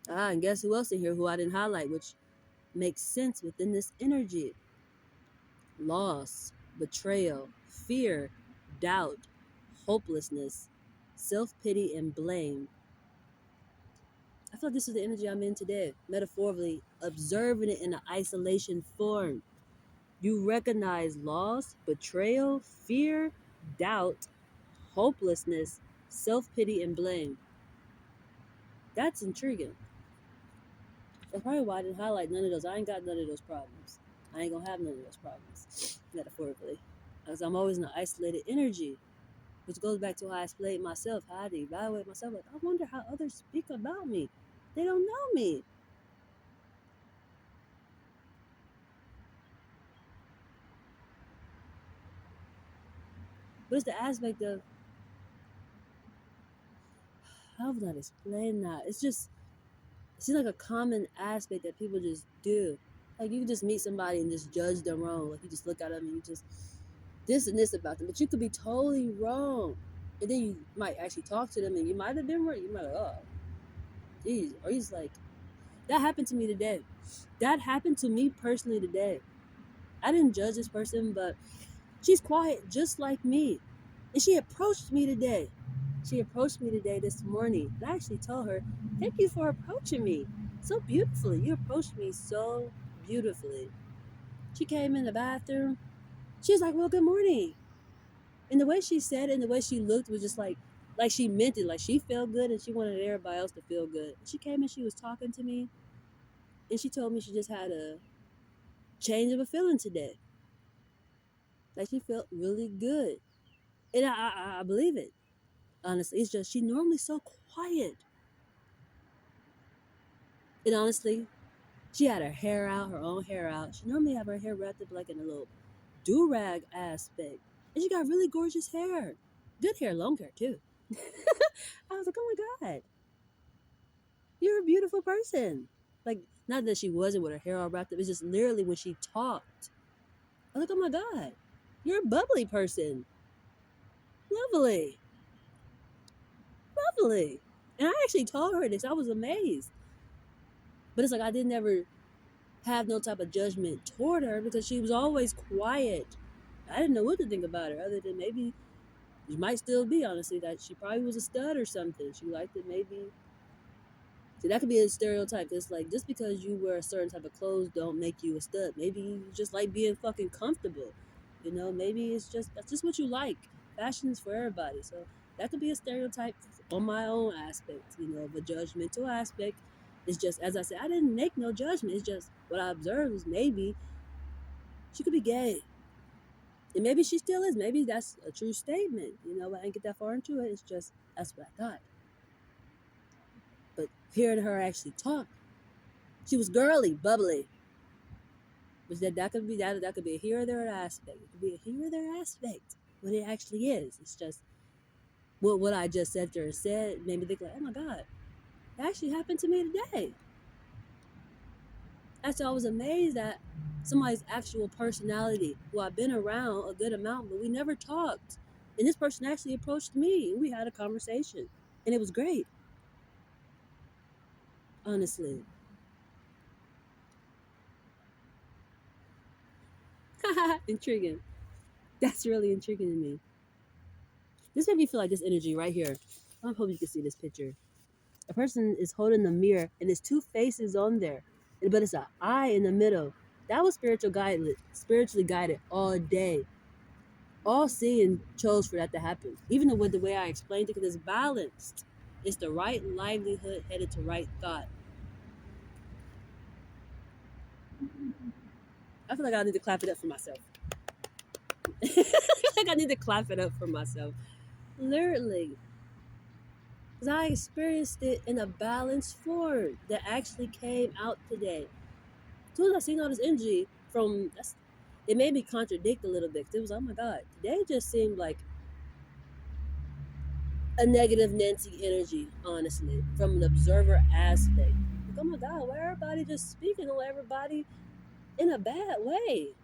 And guess who else in here who I didn't highlight, which makes sense within this energy? Loss, betrayal, fear, doubt, hopelessness, self pity, and blame. I feel this is the energy I'm in today, metaphorically, observing it in an isolation form. You recognize loss, betrayal, fear, doubt, hopelessness, self pity, and blame. That's intriguing. That's probably why I didn't highlight none of those. I ain't got none of those problems. I ain't gonna have none of those problems, metaphorically. Because I'm always in an isolated energy, which goes back to how I explain myself, how I evaluate myself. Like, I wonder how others speak about me. They don't know me. But it's the aspect of, how would I explain that? It's just, it seems like a common aspect that people just do. Like, you can just meet somebody and just judge them wrong. Like, you just look at them and you just, this and this about them. But you could be totally wrong. And then you might actually talk to them and you might have been right. You might have, oh, geez. Or you just like, that happened to me today. That happened to me personally today. I didn't judge this person, but she's quiet just like me. And she approached me today. She approached me today this morning. And I actually told her, thank you for approaching me so beautifully. You approached me so beautifully. She came in the bathroom. She was like, well, good morning. And the way she said it and the way she looked was just like she meant it. Like she felt good and she wanted everybody else to feel good. She came and she was talking to me and she told me she just had a change of a feeling today. Like she felt really good. And I believe it. Honestly, it's just she normally so quiet. And honestly, she had her hair out, her own hair out. She normally have her hair wrapped up like in a little do-rag aspect. And she got really gorgeous hair. Good hair, long hair too. I was like, oh my God, you're a beautiful person. Like, not that she wasn't with her hair all wrapped up, it's just literally when she talked. I was like, oh my God, you're a bubbly person. Lovely. Lovely. And I actually told her this. I was amazed. But it's like I didn't ever have no type of judgment toward her because she was always quiet. I didn't know what to think about her other than maybe she might still be, honestly, that she probably was a stud or something. She liked it maybe. See, that could be a stereotype. It's like just because you wear a certain type of clothes don't make you a stud. Maybe you just like being fucking comfortable. You know, maybe it's just that's just what you like. Fashion is for everybody. So that could be a stereotype on my own aspect, you know, of a judgmental aspect. It's just as I said, I didn't make no judgment. It's just what I observed was maybe she could be gay. And maybe she still is. Maybe that's a true statement. You know, I didn't get that far into it. It's just that's what I thought. But hearing her actually talk, she was girly, bubbly. But that could be that could be a here or there aspect. It could be a here or there aspect. What it actually is. It's just what I just said there said made me think like, oh my God, it actually happened to me today. Actually, I was amazed at somebody's actual personality who I've been around a good amount, but we never talked. And this person actually approached me and we had a conversation. And it was great, honestly. Intriguing. That's really intriguing to me. This made me feel like this energy right here. I hope you can see this picture. A person is holding a mirror and there's two faces on there, but it's an eye in the middle. That was spiritually guided all day. All seeing chose for that to happen. Even with the way I explained it, because it's balanced. It's the right livelihood headed to right thought. I feel like I need to clap it up for myself. I feel like I need to clap it up for myself. Literally. Because I experienced it in a balanced form that actually came out today. As soon as I seen all this energy it made me contradict a little bit. 'Cause it was, oh my God, today just seemed like a negative Nancy energy, honestly, from an observer aspect. Like, oh my God, why everybody just speaking on everybody in a bad way?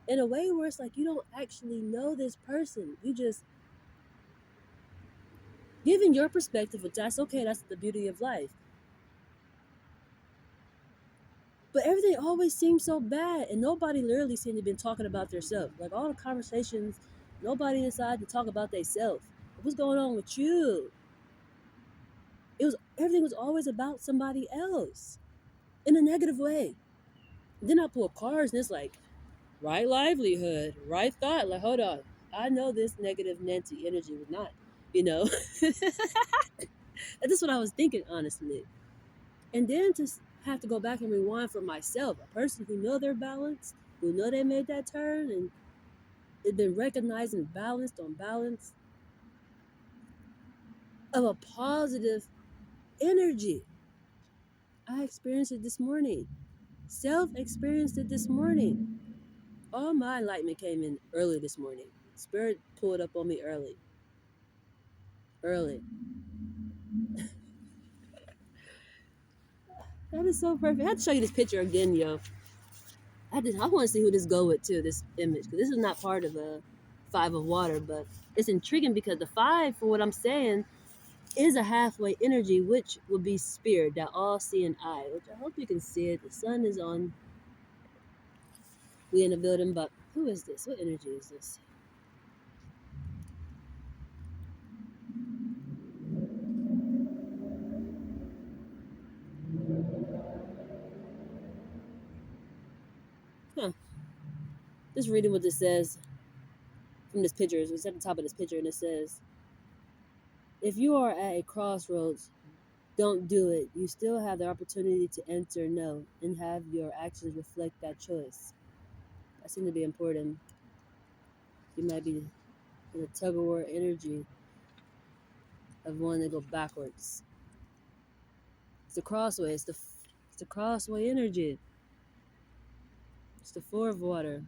In a way where it's like you don't actually know this person. You just giving your perspective, which that's okay, that's the beauty of life. But everything always seems so bad, and nobody literally seemed to be talking about themselves. Like all the conversations, nobody decided to talk about themselves. What's going on with you? Everything was always about somebody else in a negative way. Then I pull cards, and it's like right livelihood, right thought. Like hold on, I know this negative Nancy energy was not, you know. That's what I was thinking, honestly. And then to have to go back and rewind for myself, a person who know they're balanced, who know they made that turn, and it's been recognized and balanced on balance of a positive energy. I experienced it this morning. Self experienced it this morning. All my enlightenment came in early this morning. Spirit pulled up on me early. Early. That is so perfect. I have to show you this picture again, yo. I want to see who this go with too, this image. Because this is not part of a five of water, but it's intriguing because the five, for what I'm saying, is a halfway energy, which will be spirit, that all seeing eye, which I hope you can see it. The sun is on. We in the building, but who is this? What energy is this? Huh. Just reading what this says from this picture. It's at the top of this picture, and it says, if you are at a crossroads, don't do it. You still have the opportunity to enter no and have your actions reflect that choice. That seems to be important. You might be in a tug of war energy of wanting to go backwards. It's the crossway. It's the crossway energy. It's the four of water,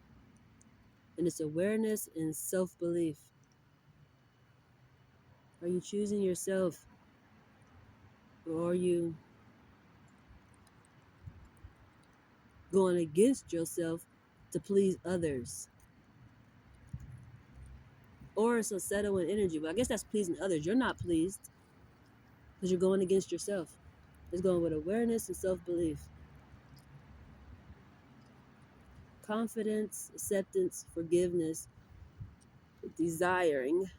and it's awareness and self belief. Are you choosing yourself, or are you going against yourself to please others? Or it's a settling energy. But I guess that's pleasing others. You're not pleased because you're going against yourself. It's going with awareness and self belief, confidence, acceptance, forgiveness, desiring.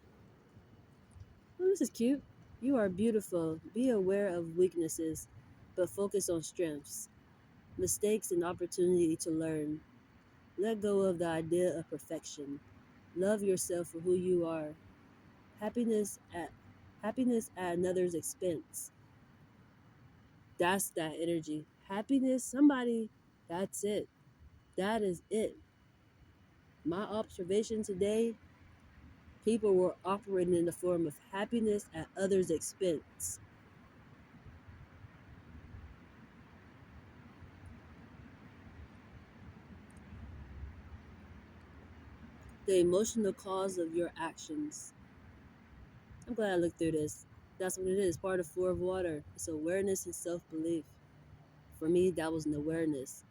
Oh, this is cute. You are beautiful. Be aware of weaknesses, but focus on strengths, mistakes, and opportunity to learn. Let go of the idea of perfection. Love yourself for who you are. Happiness at happiness at another's expense. That's that energy. Happiness, somebody, that's it. That is it. My observation today, people were operating in the form of happiness at others' expense. the emotional cause of your actions. I'm glad I looked through this. That's what it is. Part of Four of Water. It's awareness and self belief. For me, that was an awareness.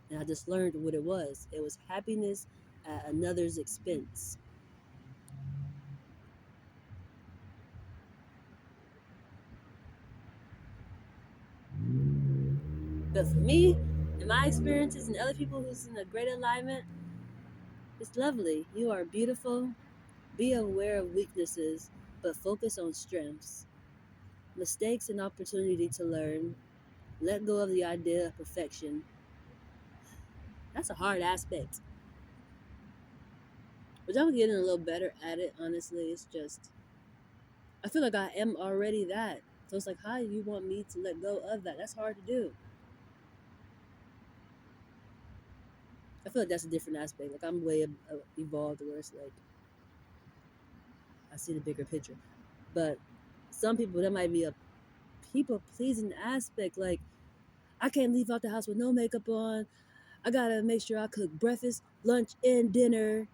And I just learned what it was. It was happiness at another's expense. But for me, in my experiences and other people who's in a great alignment, it's lovely. You are beautiful. Be aware of weaknesses, but focus on strengths. Mistakes and opportunity to learn. Let go of the idea of perfection. That's a hard aspect. But I'm getting a little better at it, honestly. It's just, I feel like I am already that. So it's like, how do you want me to let go of that? That's hard to do. I feel like that's a different aspect. Like I'm way evolved where it's like, I see the bigger picture. But some people, that might be a people pleasing aspect. Like, I can't leave out the house with no makeup on. I gotta make sure I cook breakfast, lunch, and dinner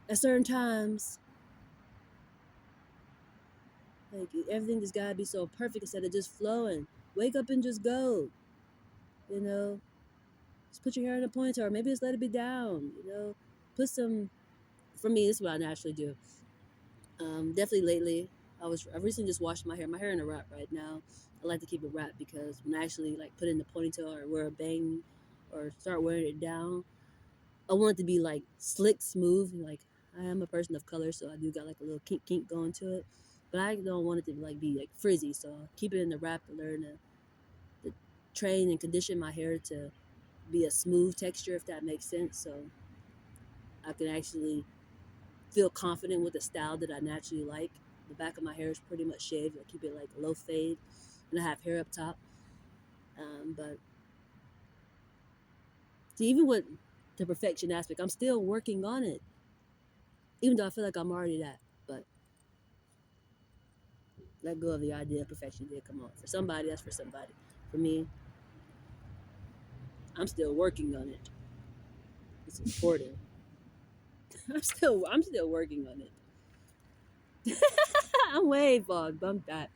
at certain times. Like everything just gotta be so perfect instead of just flowing. Wake up and just go. You know, just put your hair in a ponytail, or maybe just let it be down. You know, put some. For me, this is what I naturally do. Definitely lately, I recently just washed my hair. My hair in a wrap right now. I like to keep it wrapped because when I actually like put it in the ponytail or wear a bang, or start wearing it down, I want it to be like slick, smooth. Like I am a person of color, so I do got like a little kink going to it. But I don't want it to like be like frizzy, so I keep it in the wrap to learn to train and condition my hair to be a smooth texture, if that makes sense. So I can actually feel confident with the style that I naturally like. The back of my hair is pretty much shaved. I keep it like low fade, and I have hair up top. But see, even with the perfection aspect, I'm still working on it, even though I feel like I'm already that. But let go of the idea of perfection did come on. For somebody, that's for somebody. For me, I'm still working on it. It's important. I'm still working on it. I'm way fogged. Bump that.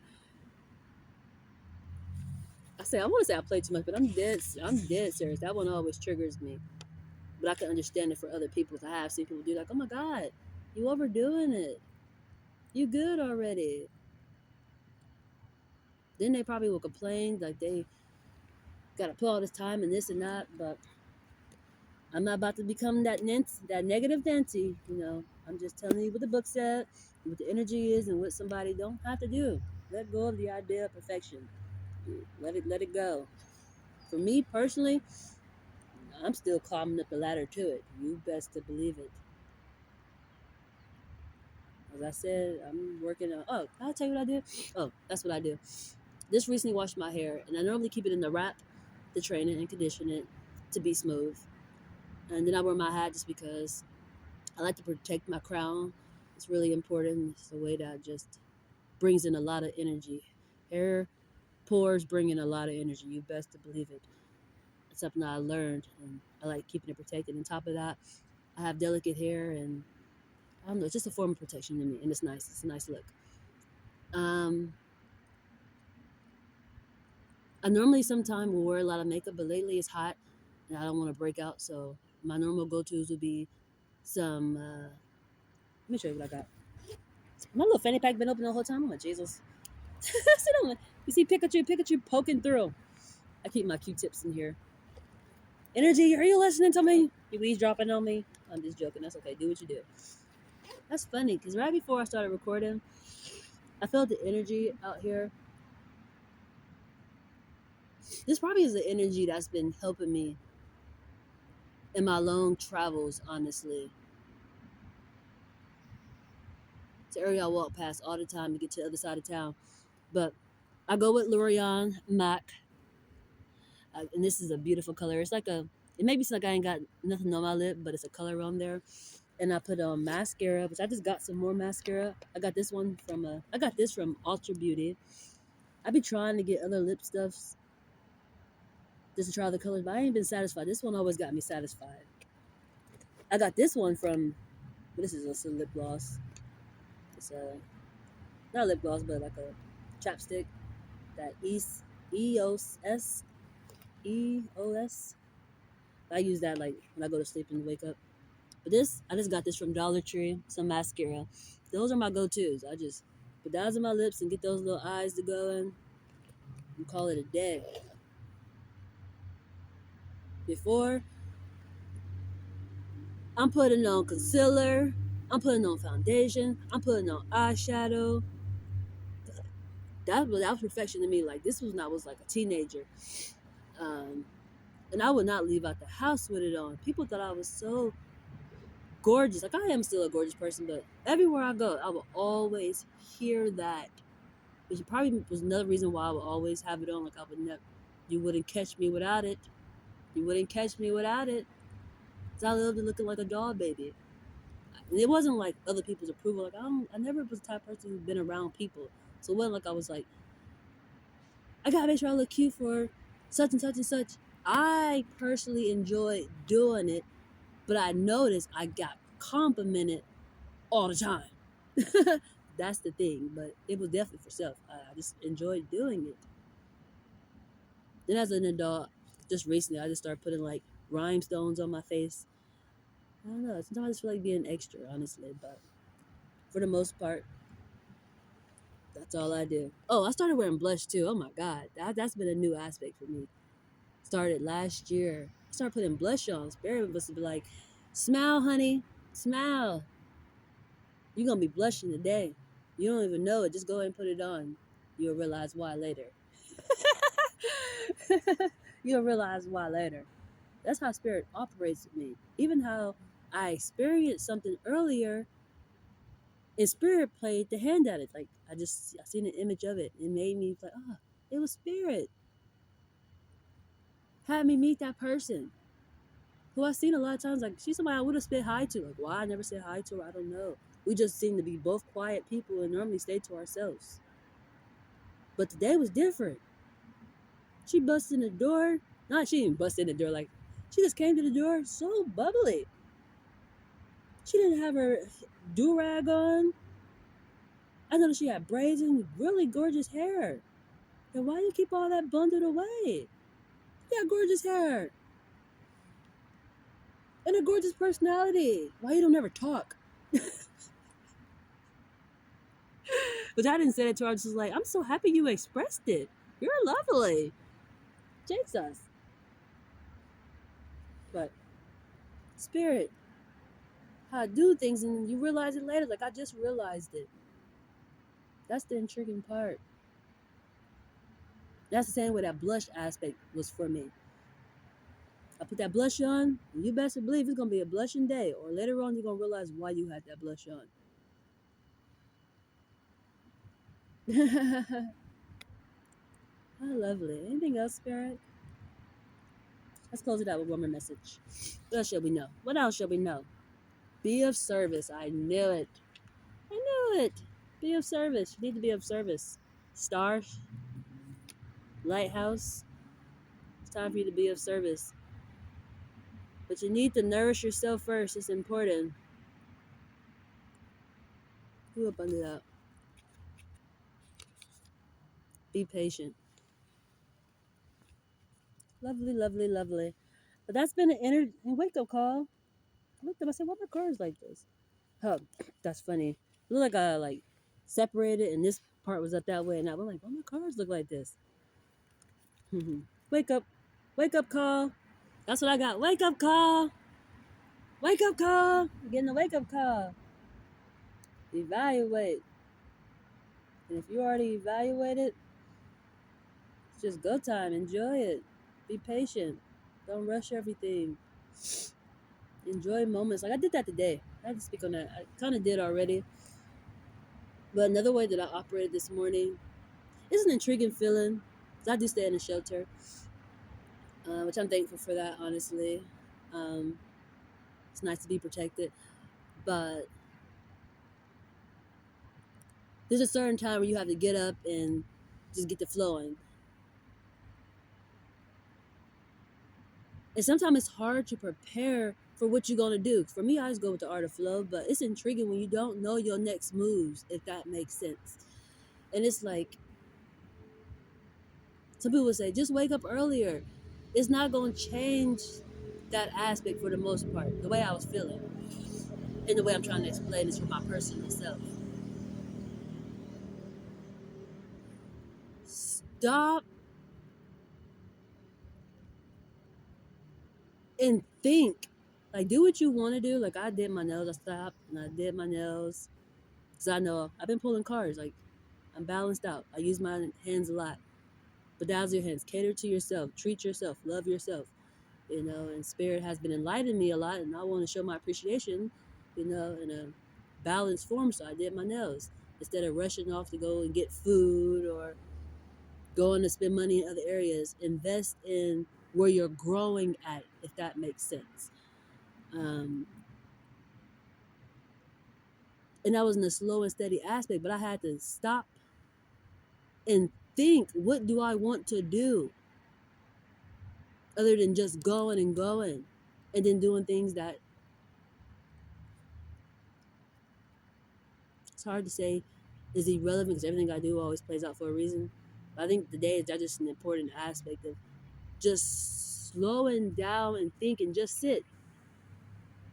I want to say I play too much, but I'm dead serious. That one always triggers me. But I can understand it for other people. I have seen people do like, oh my God, you overdoing it. You good already. Then they probably will complain like they gotta put all this time and this and that, but I'm not about to become that that negative Nancy. I'm just telling you what the book said, what the energy is, and what somebody don't have to do. Let go of the idea of perfection. Let it go. For me personally, I'm still climbing up the ladder to it. You best to believe it. As I said, I'm working on. Oh, I'll tell you what I do. Oh, that's what I do. Just recently washed my hair, and I normally keep it in the wrap to train it and condition it to be smooth. And then I wear my hat just because I like to protect my crown. It's really important. It's a way that just brings in a lot of energy. Hair pores bring in a lot of energy. You best to believe it. It's something I learned, and I like keeping it protected. On top of that, I have delicate hair, and I don't know. It's just a form of protection to me, and it's nice. It's a nice look. Um, I normally sometime will wear a lot of makeup, but lately it's hot, and I don't want to break out. So my normal go-tos would be some. Let me show you what I got. My little fanny pack been open the whole time. I'm like, Jesus. Sit on. You see Pikachu poking through. I keep my Q-tips in here. Energy, are you listening to me? You eavesdropping on me? I'm just joking. That's okay. Do what you do. That's funny because right before I started recording, I felt the energy out here. This probably is the energy that's been helping me in my long travels, honestly. It's an area I walk past all the time to get to the other side of town. But I go with L'Oreal MAC, and this is a beautiful color. It may be like I ain't got nothing on my lip, but it's a color on there. And I put on mascara, which I just got some more mascara. I got this from Ultra Beauty. I've been trying to get other lip stuffs just to try the colors, but I ain't been satisfied. This one always got me satisfied. I got this one from, this is a lip gloss. It's a, not a lip gloss, but like a chapstick. That EOS, EOS. I use that like when I go to sleep and wake up. But this, I just got this from Dollar Tree. Some mascara. Those are my go-tos. I just put those on my lips and get those little eyes to going and call it a day. Before, I'm putting on concealer. I'm putting on foundation. I'm putting on eyeshadow. That was perfection to me. Like this was when I was like a teenager. Um, and I would not leave out the house with it on. People thought I was so gorgeous. Like I am still a gorgeous person, but everywhere I go, I will always hear that. Which probably was another reason why I would always have it on. Like I would never, you wouldn't catch me without it. You wouldn't catch me without it. Cause I lived looking like a doll baby. And it wasn't like other people's approval. Like I never was the type of person who's been around people. So it wasn't like I was like, I gotta make sure I look cute for such and such and such. I personally enjoyed doing it, but I noticed I got complimented all the time. That's the thing, but it was definitely for self. I just enjoyed doing it. Then as an adult, just recently, I just started putting like rhinestones on my face. I don't know. Sometimes I just feel like being extra, honestly, but for the most part, that's all I do. Oh, I started wearing blush too. Oh my god, that's been a new aspect for me. Started last year. I started putting blush on. Spirit was to be like, smile, honey, smile. You're gonna be blushing today. You don't even know it. Just go ahead and put it on. You'll realize why later. You'll realize why later. That's how spirit operates with me. Even how I experienced something earlier, and spirit played the hand at it. Like I seen an image of it. It made me like, oh, it was spirit. Had me meet that person who I've seen a lot of times. Like she's somebody I would have said hi to. Like why I never said hi to her, I don't know. We just seem to be both quiet people and normally stay to ourselves. But today was different. She busted in the door. Not she didn't bust in the door like she just came to the door so bubbly. She didn't have her do rag on. I noticed she had braids and really gorgeous hair. And why do you keep all that bundled away? You got gorgeous hair and a gorgeous personality. Why you don't ever talk? But I didn't say that to her. I was just like, I'm so happy you expressed it. You're lovely. Jesus. But spirit, how I do things and you realize it later. Like I just realized it. That's the intriguing part. That's the same way that blush aspect was for me. I put that blush on, and you best believe it's gonna be a blushing day, or later on you're gonna realize why you had that blush on. Oh, lovely. Anything else, Spirit? Let's close it out with one more message. What else shall we know? What else shall we know? Be of service. I knew it. I knew it. Be of service. You need to be of service. Star, lighthouse. It's time for you to be of service. But you need to nourish yourself first. It's important. Who up under that? Be patient. Lovely, lovely, lovely. But that's been an wake up call. I looked up. I said, "Why my car is like this?" Huh, that's funny. It looked like I like separated, and this part was up that way, and I was like, "Why my cars look like this?" Wake up, wake up call. That's what I got. Wake up call. Wake up call. I'm getting a wake up call. Evaluate. And if you already evaluated, it's just go time. Enjoy it. Be patient. Don't rush everything. Enjoy moments. Like I did that today. I had to speak on that. I kind of did already. But another way that I operated this morning is an intriguing feeling. 'Cause I do stay in a shelter, which I'm thankful for that, honestly. Um, it's nice to be protected. But there's a certain time where you have to get up and just get the flowing. And sometimes it's hard to prepare for what you're gonna do. For me, I always go with the art of flow, but it's intriguing when you don't know your next moves, if that makes sense. And it's like some people would say, just wake up earlier. It's not gonna change that aspect for the most part. The way I was feeling, and the way I'm trying to explain this for my personal self. Stop and think. Like, do what you want to do. Like, I did my nails. I stopped and I did my nails. Because I know I've been pulling cards. Like, I'm balanced out. I use my hands a lot. Bedazzle your hands. Cater to yourself. Treat yourself. Love yourself. You know, and Spirit has been enlightening me a lot. And I want to show my appreciation, you know, in a balanced form. So I did my nails. Instead of rushing off to go and get food or going to spend money in other areas, invest in where you're growing at, if that makes sense. Um, and that was in a slow and steady aspect, but I had to stop and think, what do I want to do other than just going and going and then doing things that it's hard to say is irrelevant because everything I do always plays out for a reason. But I think today is just an important aspect of just slowing down and think and just sit.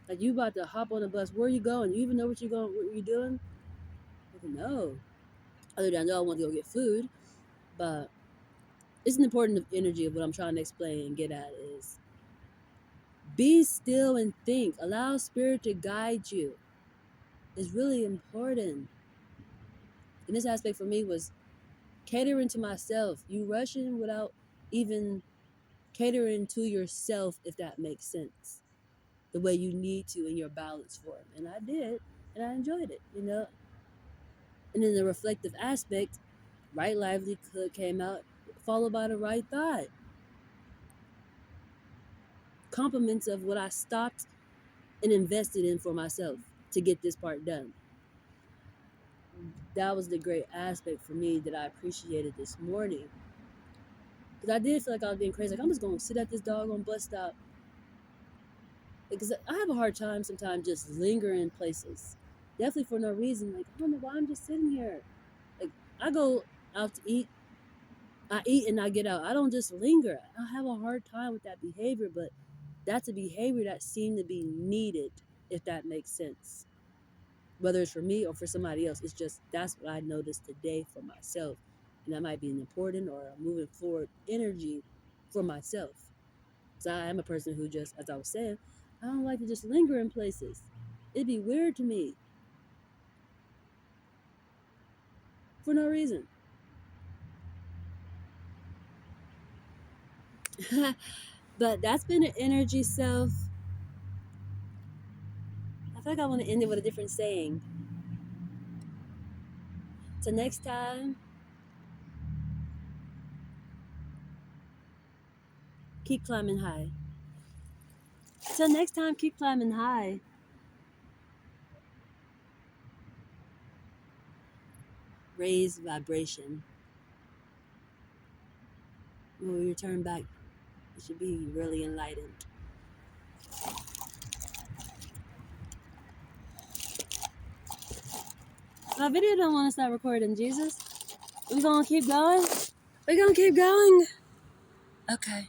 Like, you about to hop on a bus. Where are you going? You even know what you're going, what you're doing? I don't know. Other than I know I want to go get food, but it's an important energy of what I'm trying to explain and get at is be still and think. Allow Spirit to guide you. It's really important. And this aspect for me was catering to myself. You rushing without even catering to yourself, if that makes sense. The way you need to in your balance form. And I did, and I enjoyed it, you know. And in the reflective aspect, right livelihood came out, followed by the right thought. Compliments of what I stopped and invested in for myself to get this part done. That was the great aspect for me that I appreciated this morning. Because I did feel like I was being crazy. Like, I'm just going to sit at this doggone bus stop. Because I have a hard time sometimes just lingering places. Definitely for no reason. Like, I don't know why I'm just sitting here. Like, I go out to eat. I eat and I get out. I don't just linger. I have a hard time with that behavior, but that's a behavior that seemed to be needed, if that makes sense. Whether it's for me or for somebody else, it's just that's what I noticed today for myself. And that might be an important or a moving forward energy for myself. So I am a person who just, as I was saying, I don't like to just linger in places. It'd be weird to me for no reason. But that's been an energy self. I feel like I want to end it with a different saying. So next time, keep climbing high. Till next time, keep climbing high. Raise vibration. When we return back, it should be really enlightened. My video don't want to stop recording, Jesus. We gonna keep going? We gonna keep going? Okay.